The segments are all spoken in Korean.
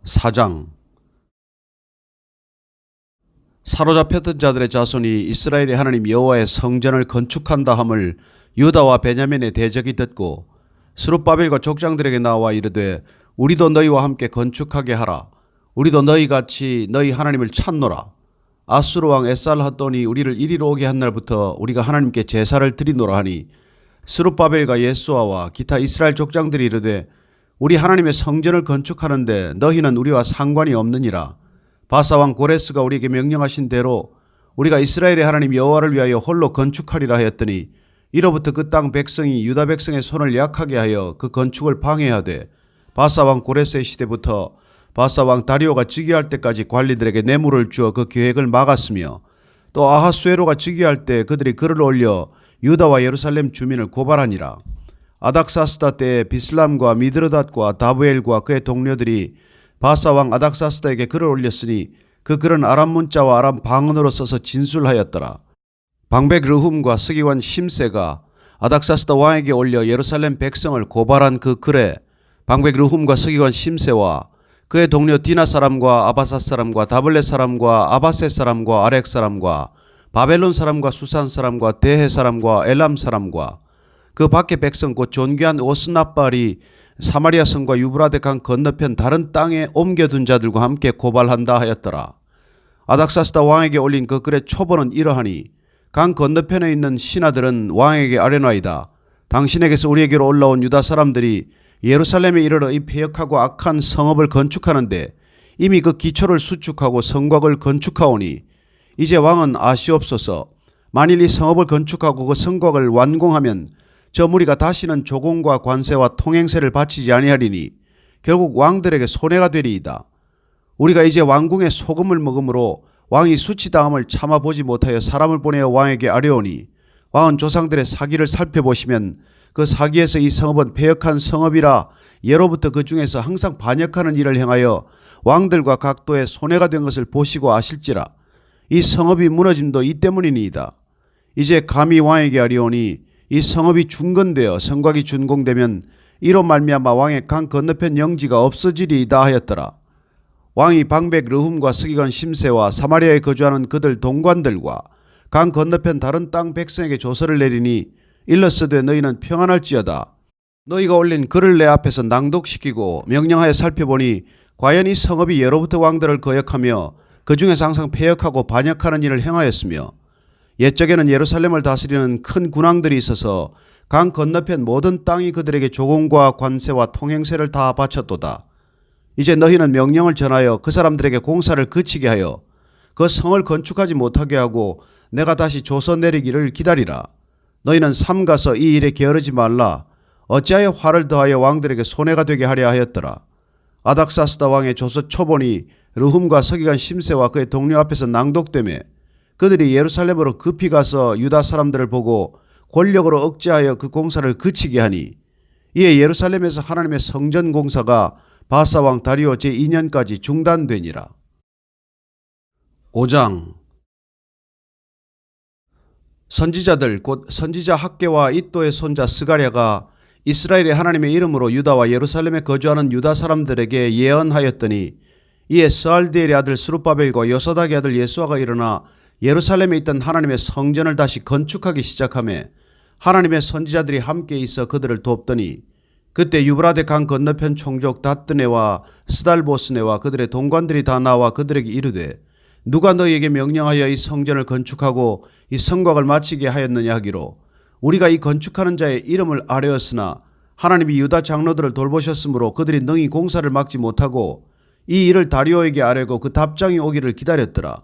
4장. 사로잡혔던 자들의 자손이 이스라엘의 하나님 여호와의 성전을 건축한다 함을 유다와 베냐민의 대적이 듣고 스룹바벨과 족장들에게 나와 이르되 우리도 너희와 함께 건축하게 하라. 우리도 너희같이 너희 하나님을 찾노라. 아수르 왕 에살하돈이 우리를 이리로 오게 한 날부터 우리가 하나님께 제사를 드리노라 하니 스룹바벨과 예수아와 기타 이스라엘 족장들이 이르되 우리 하나님의 성전을 건축하는데 너희는 우리와 상관이 없느니라. 바사왕 고레스가 우리에게 명령하신 대로 우리가 이스라엘의 하나님 여호와를 위하여 홀로 건축하리라 하였더니 이로부터 그 땅 백성이 유다 백성의 손을 약하게 하여 그 건축을 방해하되 바사왕 고레스의 시대부터 바사왕 다리오가 즉위할 때까지 관리들에게 뇌물을 주어 그 계획을 막았으며 또 아하수에로가 즉위할 때 그들이 글을 올려 유다와 예루살렘 주민을 고발하니라. 아닥사스다 때에 비슬람과 미드르닷과 다부엘과 그의 동료들이 바사왕 아닥사스다에게 글을 올렸으니 그 글은 아람 문자와 아람 방언으로 써서 진술하였더라. 방백 르훔과 서기관 심세가 아닥사스다 왕에게 올려 예루살렘 백성을 고발한 그 글에 방백 르훔과 서기관 심세와 그의 동료 디나 사람과 아바사 사람과 다블렛 사람과 아바세 사람과 아렉 사람과 바벨론 사람과 수산 사람과 대해 사람과 엘람 사람과 그 밖의 백성 곧 존귀한 오스나발이 사마리아 성과 유브라데 강 건너편 다른 땅에 옮겨둔 자들과 함께 고발한다 하였더라. 아닥사스다 왕에게 올린 그 글의 초본은 이러하니 강 건너편에 있는 신하들은 왕에게 아뢰나이다. 당신에게서 우리에게로 올라온 유다 사람들이 예루살렘에 이르러 이 폐역하고 악한 성읍을 건축하는데 이미 그 기초를 수축하고 성곽을 건축하오니 이제 왕은 아시옵소서. 만일 이 성읍을 건축하고 그 성곽을 완공하면 저 무리가 다시는 조공과 관세와 통행세를 바치지 아니하리니 결국 왕들에게 손해가 되리이다. 우리가 이제 왕궁에 소금을 먹음으로 왕이 수치당함을 참아보지 못하여 사람을 보내어 왕에게 아뢰오니 왕은 조상들의 사기를 살펴보시면 그 사기에서 이 성읍은 패역한 성읍이라 예로부터 그 중에서 항상 반역하는 일을 행하여 왕들과 각도에 손해가 된 것을 보시고 아실지라. 이 성읍이 무너짐도 이 때문이니이다. 이제 감히 왕에게 아뢰오니 이 성읍이 중건되어 성곽이 준공되면 이로 말미암아 왕의 강 건너편 영지가 없어지리이다 하였더라. 왕이 방백 르훔과 서기관 심세와 사마리아에 거주하는 그들 동관들과 강 건너편 다른 땅 백성에게 조서를 내리니 일러스되 너희는 평안할지어다. 너희가 올린 글을 내 앞에서 낭독시키고 명령하여 살펴보니 과연 이 성읍이 예로부터 왕들을 거역하며 그 중에서 항상 패역하고 반역하는 일을 행하였으며 옛적에는 예루살렘을 다스리는 큰 군왕들이 있어서 강 건너편 모든 땅이 그들에게 조공과 관세와 통행세를 다 바쳤도다. 이제 너희는 명령을 전하여 그 사람들에게 공사를 그치게 하여 그 성을 건축하지 못하게 하고 내가 다시 조서 내리기를 기다리라. 너희는 삼가서 이 일에 게으르지 말라. 어찌하여 화를 더하여 왕들에게 손해가 되게 하려 하였더라. 아닥사스다 왕의 조서 초본이 르훔과 서기관 심세와 그의 동료 앞에서 낭독되매 그들이 예루살렘으로 급히 가서 유다 사람들을 보고 권력으로 억제하여 그 공사를 그치게 하니 이에 예루살렘에서 하나님의 성전 공사가 바사왕 다리오 제2년까지 중단되니라. 5장. 선지자들 곧 선지자 학개와 이도의 손자 스가랴가 이스라엘의 하나님의 이름으로 유다와 예루살렘에 거주하는 유다 사람들에게 예언하였더니 이에 스알디엘의 아들 스룹바벨과 요사닥의 아들 예수아가 일어나 예루살렘에 있던 하나님의 성전을 다시 건축하기 시작하며 하나님의 선지자들이 함께 있어 그들을 돕더니 그때 유브라데 강 건너편 총족 다뜨네와 스달보스네와 그들의 동관들이 다 나와 그들에게 이르되 누가 너희에게 명령하여 이 성전을 건축하고 이 성곽을 마치게 하였느냐 하기로 우리가 이 건축하는 자의 이름을 아뢰었으나 하나님이 유다 장로들을 돌보셨으므로 그들이 능히 공사를 막지 못하고 이 일을 다리오에게 아뢰고 그 답장이 오기를 기다렸더라.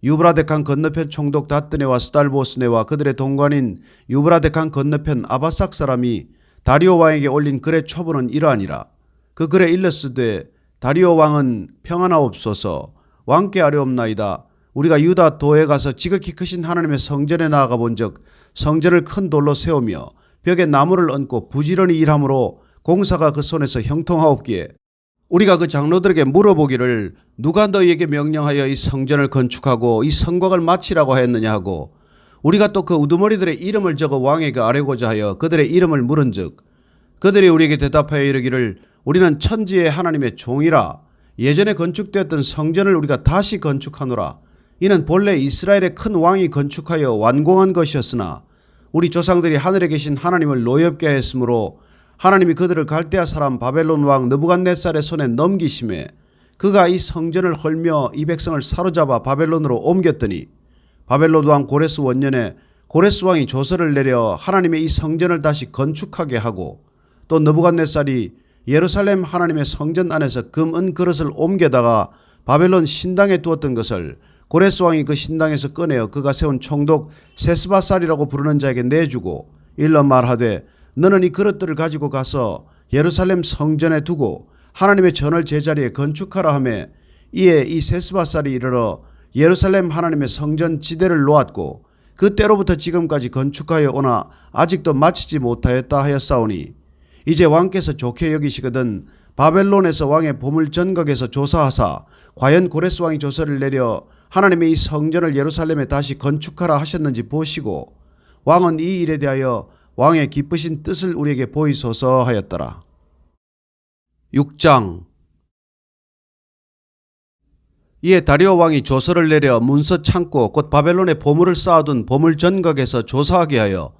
유브라데 강 건너편 총독 다뜨네와 스달보스네와 그들의 동관인 유브라데 강 건너편 아바삭 사람이 다리오 왕에게 올린 글의 초본은 이러하니라. 그 글에 일러스되 다리오 왕은 평안하옵소서. 왕께 아뢰옵나이다. 우리가 유다 도에 가서 지극히 크신 하나님의 성전에 나아가 본즉 성전을 큰 돌로 세우며 벽에 나무를 얹고 부지런히 일함으로 공사가 그 손에서 형통하옵기에 우리가 그 장로들에게 물어보기를 누가 너희에게 명령하여 이 성전을 건축하고 이 성곽을 마치라고 하였느냐 하고 우리가 또 그 우두머리들의 이름을 적어 왕에게 아뢰고자 하여 그들의 이름을 물은즉 그들이 우리에게 대답하여 이르기를 우리는 천지의 하나님의 종이라 예전에 건축되었던 성전을 우리가 다시 건축하노라. 이는 본래 이스라엘의 큰 왕이 건축하여 완공한 것이었으나 우리 조상들이 하늘에 계신 하나님을 노엽게 하였으므로 하나님이 그들을 갈대아 사람 바벨론 왕 느부갓네살의 손에 넘기심에 그가 이 성전을 헐며 이 백성을 사로잡아 바벨론으로 옮겼더니 바벨론 왕 고레스 원년에 고레스 왕이 조서를 내려 하나님의 이 성전을 다시 건축하게 하고 또 느부갓네살이 예루살렘 하나님의 성전 안에서 금, 은 그릇을 옮겨다가 바벨론 신당에 두었던 것을 고레스 왕이 그 신당에서 꺼내어 그가 세운 총독 세스바살이라고 부르는 자에게 내주고 일러 말하되 너는 이 그릇들을 가지고 가서 예루살렘 성전에 두고 하나님의 전을 제자리에 건축하라 하며 이에 이 세스바살이 이르러 예루살렘 하나님의 성전 지대를 놓았고 그때로부터 지금까지 건축하여 오나 아직도 마치지 못하였다 하였사오니 이제 왕께서 좋게 여기시거든 바벨론에서 왕의 보물 전각에서 조사하사 과연 고레스 왕이 조서를 내려 하나님의 이 성전을 예루살렘에 다시 건축하라 하셨는지 보시고 왕은 이 일에 대하여 왕의 기쁘신 뜻을 우리에게 보이소서 하였더라. 6장. 이에 다리오 왕이 조서를 내려 문서 창고 곧 바벨론의 보물을 쌓아둔 보물 전각에서 조사하게 하여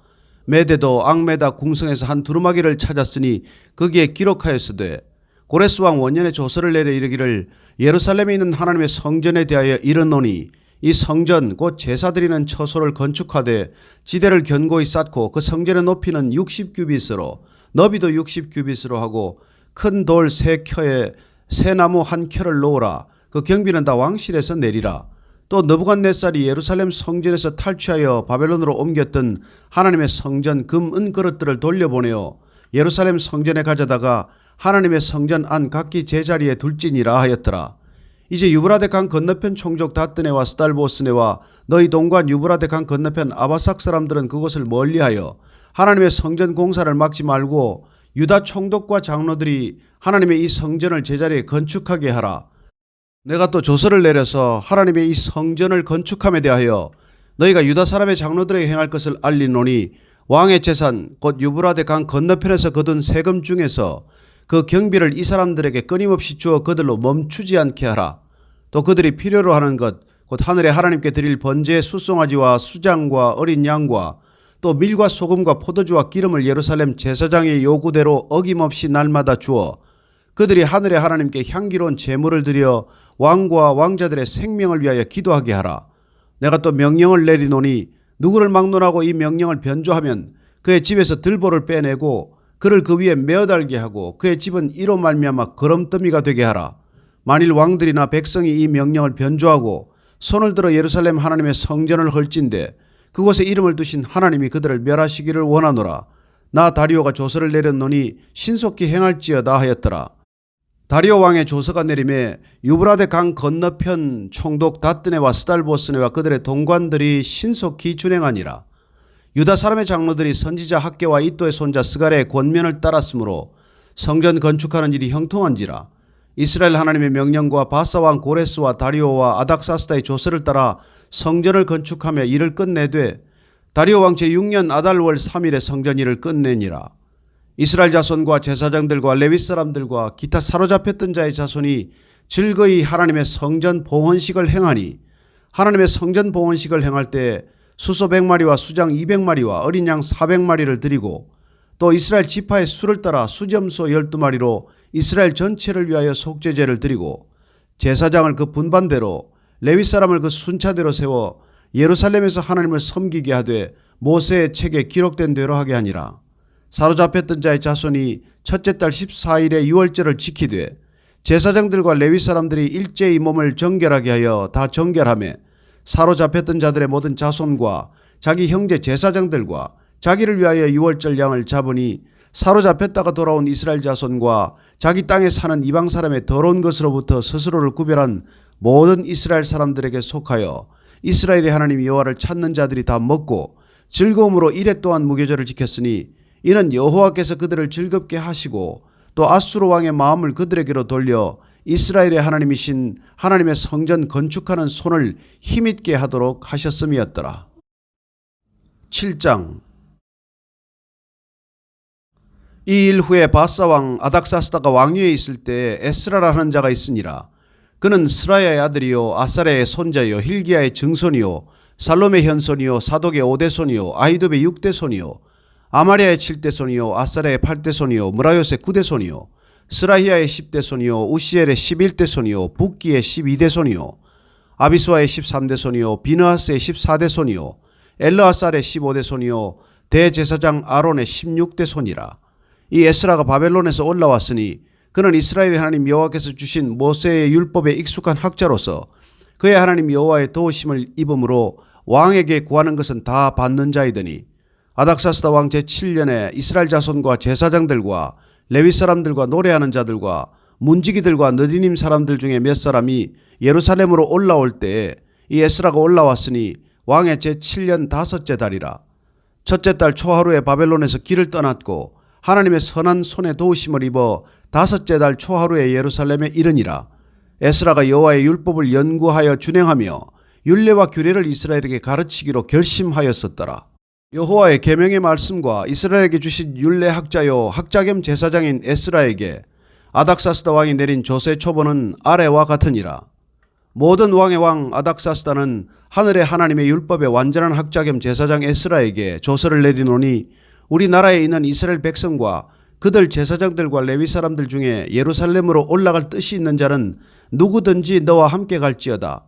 메대도 앙메다 궁성에서 한 두루마기를 찾았으니 거기에 기록하였으되 고레스 왕 원년에 조서를 내려 이르기를 예루살렘에 있는 하나님의 성전에 대하여 이르노니 이 성전 곧 제사드리는 처소를 건축하되 지대를 견고히 쌓고 그 성전의 높이는 60규빗으로 너비도 60규빗으로 하고 큰 돌 3켜에 새나무 1켜를 놓으라. 그 경비는 다 왕실에서 내리라. 또 느부갓네살이 예루살렘 성전에서 탈취하여 바벨론으로 옮겼던 하나님의 성전 금, 은 그릇들을 돌려보내어 예루살렘 성전에 가져다가 하나님의 성전 안 각기 제자리에 둘지니라 하였더라. 이제 유브라데 강 건너편 총족 다뜨네와 스달보스네와 너희 동관 유브라데 강 건너편 아바삭 사람들은 그곳을 멀리하여 하나님의 성전 공사를 막지 말고 유다 총독과 장로들이 하나님의 이 성전을 제자리에 건축하게 하라. 내가 또 조서를 내려서 하나님의 이 성전을 건축함에 대하여 너희가 유다 사람의 장로들에게 행할 것을 알리노니 왕의 재산 곧 유브라데 강 건너편에서 거둔 세금 중에서 그 경비를 이 사람들에게 끊임없이 주어 그들로 멈추지 않게 하라. 또 그들이 필요로 하는 것 곧 하늘의 하나님께 드릴 번제의 수송아지와 수장과 어린 양과 또 밀과 소금과 포도주와 기름을 예루살렘 제사장의 요구대로 어김없이 날마다 주어 그들이 하늘의 하나님께 향기로운 제물을 드려 왕과 왕자들의 생명을 위하여 기도하게 하라. 내가 또 명령을 내리노니 누구를 막론하고 이 명령을 변조하면 그의 집에서 들보를 빼내고 그를 그 위에 메어달게 하고 그의 집은 이로 말미암아 거름더미가 되게 하라. 만일 왕들이나 백성이 이 명령을 변조하고 손을 들어 예루살렘 하나님의 성전을 헐진대 그곳에 이름을 두신 하나님이 그들을 멸하시기를 원하노라. 나 다리오가 조서를 내렸노니 신속히 행할지어다 하였더라. 다리오 왕의 조서가 내림에 유브라데 강 건너편 총독 다뜨네와 스달보스네와 그들의 동관들이 신속히 준행하니라. 유다 사람의 장로들이 선지자 학개와 이또의 손자 스갈의 권면을 따랐으므로 성전 건축하는 일이 형통한지라. 이스라엘 하나님의 명령과 바사왕 고레스와 다리오와 아닥사스다의 조서를 따라 성전을 건축하며 일을 끝내되 다리오 왕 제6년 아달월 3일에 성전 일을 끝내니라. 이스라엘 자손과 제사장들과 레위 사람들과 기타 사로잡혔던 자의 자손이 즐거이 하나님의 성전 봉헌식을 행하니 하나님의 성전 봉헌식을 행할 때 수소 100마리와 수장 200마리와 어린 양 400마리를 드리고 또 이스라엘 지파의 수를 따라 수점소 12마리로 이스라엘 전체를 위하여 속죄제를 드리고 제사장을 그 분반대로 레위 사람을 그 순차대로 세워 예루살렘에서 하나님을 섬기게 하되 모세의 책에 기록된 대로 하게 하니라. 사로잡혔던 자의 자손이 첫째 달 14일에 유월절을 지키되 제사장들과 레위 사람들이 일제히 몸을 정결하게 하여 다 정결하며 사로잡혔던 자들의 모든 자손과 자기 형제 제사장들과 자기를 위하여 유월절 양을 잡으니 사로잡혔다가 돌아온 이스라엘 자손과 자기 땅에 사는 이방 사람의 더러운 것으로부터 스스로를 구별한 모든 이스라엘 사람들에게 속하여 이스라엘의 하나님 여호와를 찾는 자들이 다 먹고 즐거움으로 이레 또한 무교절을 지켰으니 이는 여호와께서 그들을 즐겁게 하시고 또 아수르 왕의 마음을 그들에게로 돌려 이스라엘의 하나님이신 하나님의 성전 건축하는 손을 힘있게 하도록 하셨음이었더라. 7장. 이 일 후에 바사왕 아닥사스다가 왕위에 있을 때 에스라라는 자가 있으니라. 그는 스라야의 아들이요 아사랴의 손자요 hil기야의 증손이요 살롬의 현손이요 사독의 5대손이요 아히둉의 6대손이요 아마랴의 7대손이요 아사랴의 8대손이요 무라요스의 9대손이요 스라히야의 10대손이요 우시엘의 11대손이요 붓기의 12대손이요 아비수아의 13대손이요 비느하스의 14대손이요 엘르아살의 15대손이요 대제사장 아론의 16대손이라. 이 에스라가 바벨론에서 올라왔으니 그는 이스라엘의 하나님 여호와께서 주신 모세의 율법에 익숙한 학자로서 그의 하나님 여호와의 도우심을 입음으로 왕에게 구하는 것은 다 받는 자이더니 아닥사스다 왕 제7년에 이스라엘 자손과 제사장들과 레위 사람들과 노래하는 자들과 문지기들과 느디님 사람들 중에 몇 사람이 예루살렘으로 올라올 때에 이 에스라가 올라왔으니 왕의 제7년 5째 달이라. 첫째 달 초하루에 바벨론에서 길을 떠났고 하나님의 선한 손에 도우심을 입어 5째 달 초하루에 예루살렘에 이르니라. 에스라가 여호와의 율법을 연구하여 준행하며 율례와 규례를 이스라엘에게 가르치기로 결심하였었더라. 여호와의 계명의 말씀과 이스라엘에게 주신 율례 학자요 학자 겸 제사장인 에스라에게 아닥사스다 왕이 내린 조세 초본은 아래와 같으니라. 모든 왕의 왕 아닥사스다는 하늘의 하나님의 율법의 완전한 학자 겸 제사장 에스라에게 조서를 내리노니 우리나라에 있는 이스라엘 백성과 그들 제사장들과 레위 사람들 중에 예루살렘으로 올라갈 뜻이 있는 자는 누구든지 너와 함께 갈지어다.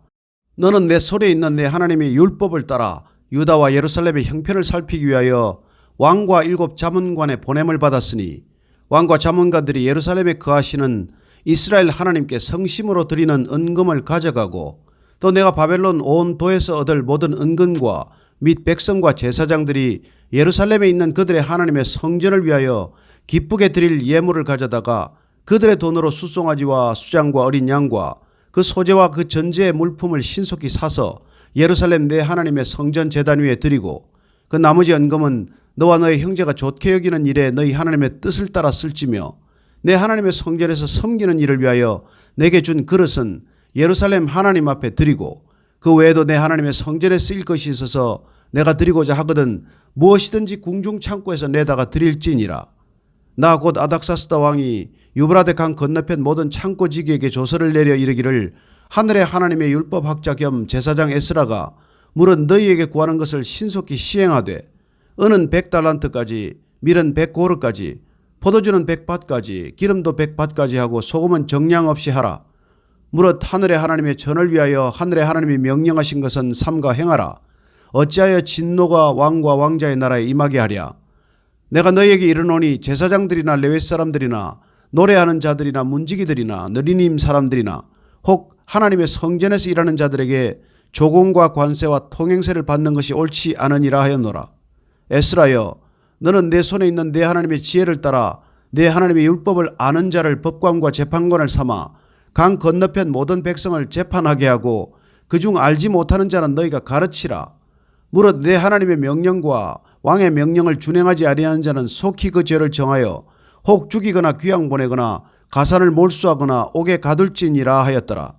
너는 내 손에 있는 내 하나님의 율법을 따라 유다와 예루살렘의 형편을 살피기 위하여 왕과 7 자문관의 보냄을 받았으니 왕과 자문관들이 예루살렘에 거하시는 이스라엘 하나님께 성심으로 드리는 은금을 가져가고 또 내가 바벨론 온 도에서 얻을 모든 은금과 및 백성과 제사장들이 예루살렘에 있는 그들의 하나님의 성전을 위하여 기쁘게 드릴 예물을 가져다가 그들의 돈으로 수송아지와 수장과 어린 양과 그 소재와 그 전제의 물품을 신속히 사서 예루살렘 내 하나님의 성전 제단 위에 드리고 그 나머지 은금은 너와 너의 형제가 좋게 여기는 일에 너희 하나님의 뜻을 따라 쓸지며 내 하나님의 성전에서 섬기는 일을 위하여 내게 준 그릇은 예루살렘 하나님 앞에 드리고 그 외에도 내 하나님의 성전에 쓰일 것이 있어서 내가 드리고자 하거든 무엇이든지 궁중 창고에서 내다가 드릴지니라. 나 곧 아닥사스다 왕이 유브라데 강 건너편 모든 창고지기에게 조서를 내려 이르기를 하늘의 하나님의 율법학자 겸 제사장 에스라가 물은 너희에게 구하는 것을 신속히 시행하되 은은 100달란트까지 밀은 100고르까지 포도주는 100밭까지 기름도 100밭까지 하고 소금은 정량 없이 하라. 무릇 하늘의 하나님의 전을 위하여 하늘의 하나님이 명령하신 것은 삼가 행하라. 어찌하여 진노가 왕과 왕자의 나라에 임하게 하랴. 내가 너희에게 이르노니 제사장들이나 레위 사람들이나 노래하는 자들이나 문지기들이나 느리님 사람들이나 혹 하나님의 성전에서 일하는 자들에게 조공과 관세와 통행세를 받는 것이 옳지 않으니라 하였노라. 에스라여, 너는 내 손에 있는 내 하나님의 지혜를 따라 내 하나님의 율법을 아는 자를 법관과 재판관을 삼아 강 건너편 모든 백성을 재판하게 하고 그중 알지 못하는 자는 너희가 가르치라. 무릇 내 하나님의 명령과 왕의 명령을 준행하지 아니하는 자는 속히 그 죄를 정하여 혹 죽이거나 귀양 보내거나 가산을 몰수하거나 옥에 가둘지니라 하였더라.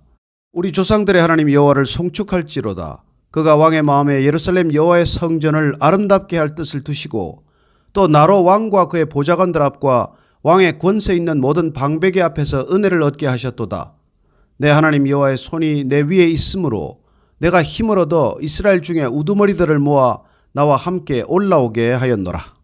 우리 조상들의 하나님 여호와를 송축할지로다. 그가 왕의 마음에 예루살렘 여호와의 성전을 아름답게 할 뜻을 두시고 또 나로 왕과 그의 보좌관들 앞과 왕의 권세 있는 모든 방백의 앞에서 은혜를 얻게 하셨도다. 내 하나님 여호와의 손이 내 위에 있으므로 내가 힘을 얻어 이스라엘 중에 우두머리들을 모아 나와 함께 올라오게 하였노라.